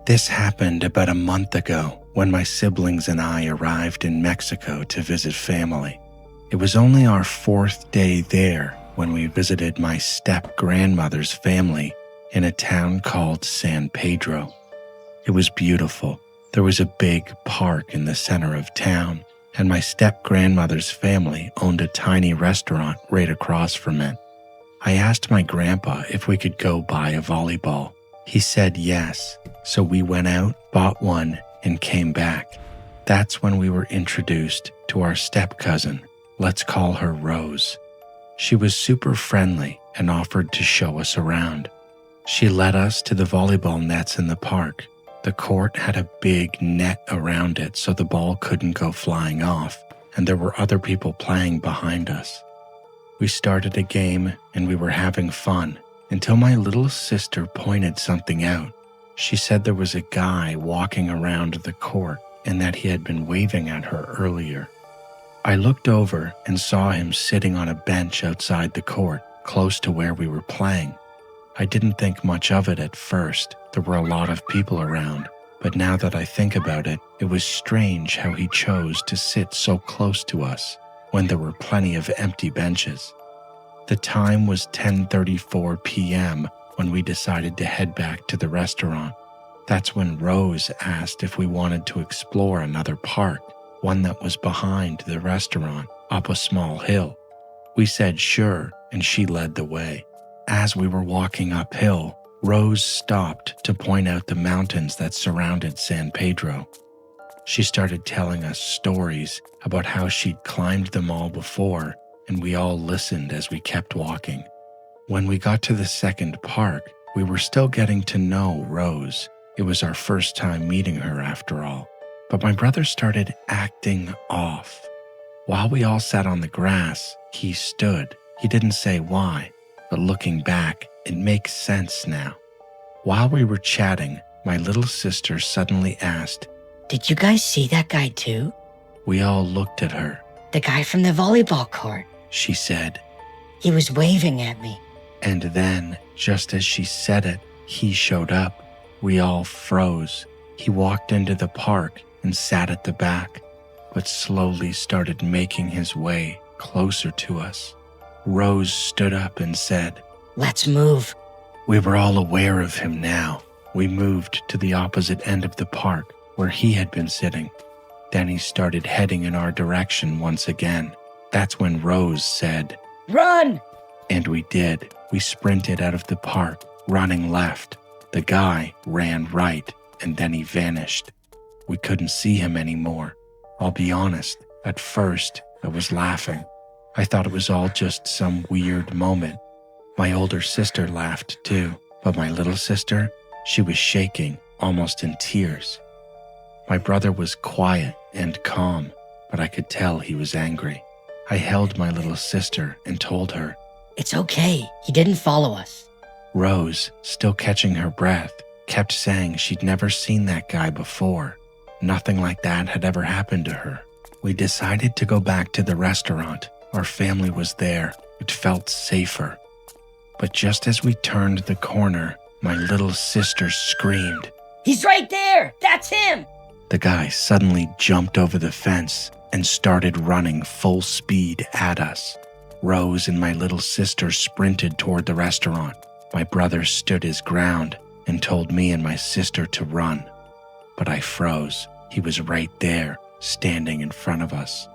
This happened about a month ago when my siblings and I arrived in Mexico to visit family. It was only our 4th day there when we visited my step-grandmother's family in a town called San Pedro. It was beautiful. There was a big park in the center of town, and my step-grandmother's family owned a tiny restaurant right across from it. I asked my grandpa if we could go buy a volleyball. He said yes, so we went out, bought one, and came back. That's when we were introduced to our step-cousin. Let's call her Rose. She was super friendly and offered to show us around. She led us to the volleyball nets in the park. The court had a big net around it so the ball couldn't go flying off, and there were other people playing behind us. We started a game and we were having fun until my little sister pointed something out. She said there was a guy walking around the court and that he had been waving at her earlier. I looked over and saw him sitting on a bench outside the court, close to where we were playing. I didn't think much of it at first. There were a lot of people around, but now that I think about it, it was strange how he chose to sit so close to us when there were plenty of empty benches. The time was 10:34 p.m. when we decided to head back to the restaurant. That's when Rose asked if we wanted to explore another park, one that was behind the restaurant, up a small hill. We said sure, and she led the way. As we were walking uphill, Rose stopped to point out the mountains that surrounded San Pedro. She started telling us stories about how she'd climbed them all before, and we all listened as we kept walking. When we got to the second park, we were still getting to know Rose. It was our first time meeting her after all. But my brother started acting off. While we all sat on the grass, he stood. He didn't say why, but looking back, it makes sense now. While we were chatting, my little sister suddenly asked, "Did you guys see that guy too?" We all looked at her. "The guy from the volleyball court," she said. "He was waving at me." And then, just as she said it, he showed up. We all froze. He walked into the park and sat at the back, but slowly started making his way closer to us. Rose stood up and said, "Let's move." We were all aware of him now. We moved to the opposite end of the park where he had been sitting. Then he started heading in our direction once again. That's when Rose said, "Run!" And we did. We sprinted out of the park, running left. The guy ran right, and then he vanished. We couldn't see him anymore. I'll be honest, at first I was laughing. I thought it was all just some weird moment. My older sister laughed too, but my little sister, she was shaking, almost in tears. My brother was quiet and calm, but I could tell he was angry. I held my little sister and told her, "It's okay, he didn't follow us." Rose, still catching her breath, kept saying she'd never seen that guy before. Nothing like that had ever happened to her. We decided to go back to the restaurant. Our family was there. It felt safer. But just as we turned the corner, my little sister screamed, "He's right there! That's him!" The guy suddenly jumped over the fence and started running full speed at us. Rose and my little sister sprinted toward the restaurant. My brother stood his ground and told me and my sister to run. But I froze. He was right there, standing in front of us.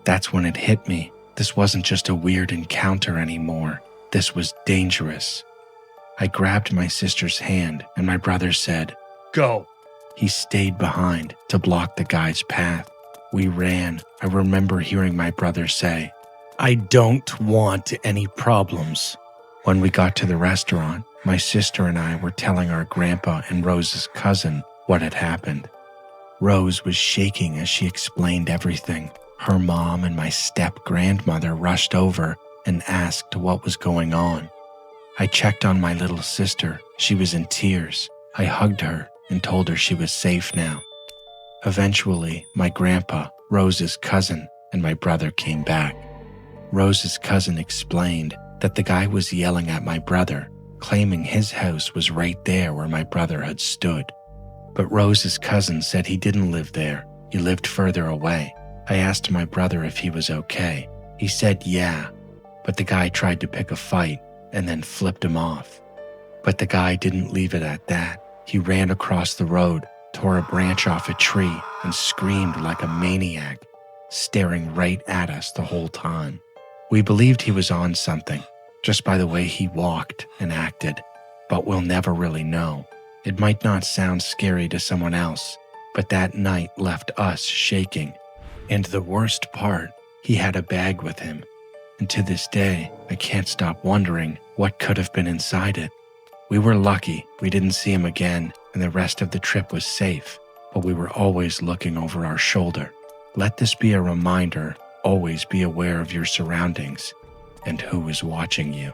That's when it hit me. This wasn't just a weird encounter anymore. This was dangerous. I grabbed my sister's hand and my brother said, "Go." He stayed behind to block the guy's path. We ran. I remember hearing my brother say, "I don't want any problems." When we got to the restaurant, my sister and I were telling our grandpa and Rose's cousin what had happened. Rose was shaking as she explained everything. Her mom and my step-grandmother rushed over and asked what was going on. I checked on my little sister. She was in tears. I hugged her and told her she was safe now. Eventually, my grandpa, Rose's cousin, and my brother came back. Rose's cousin explained that the guy was yelling at my brother, claiming his house was right there where my brother had stood. But Rose's cousin said he didn't live there. He lived further away. I asked my brother if he was okay. He said yeah, but the guy tried to pick a fight and then flipped him off. But the guy didn't leave it at that. He ran across the road, tore a branch off a tree, and screamed like a maniac, staring right at us the whole time. We believed he was on something, just by the way he walked and acted, but we'll never really know. It might not sound scary to someone else, but that night left us shaking. And the worst part, he had a bag with him. And to this day, I can't stop wondering what could have been inside it. We were lucky we didn't see him again, and the rest of the trip was safe, but we were always looking over our shoulder. Let this be a reminder, always be aware of your surroundings and who is watching you.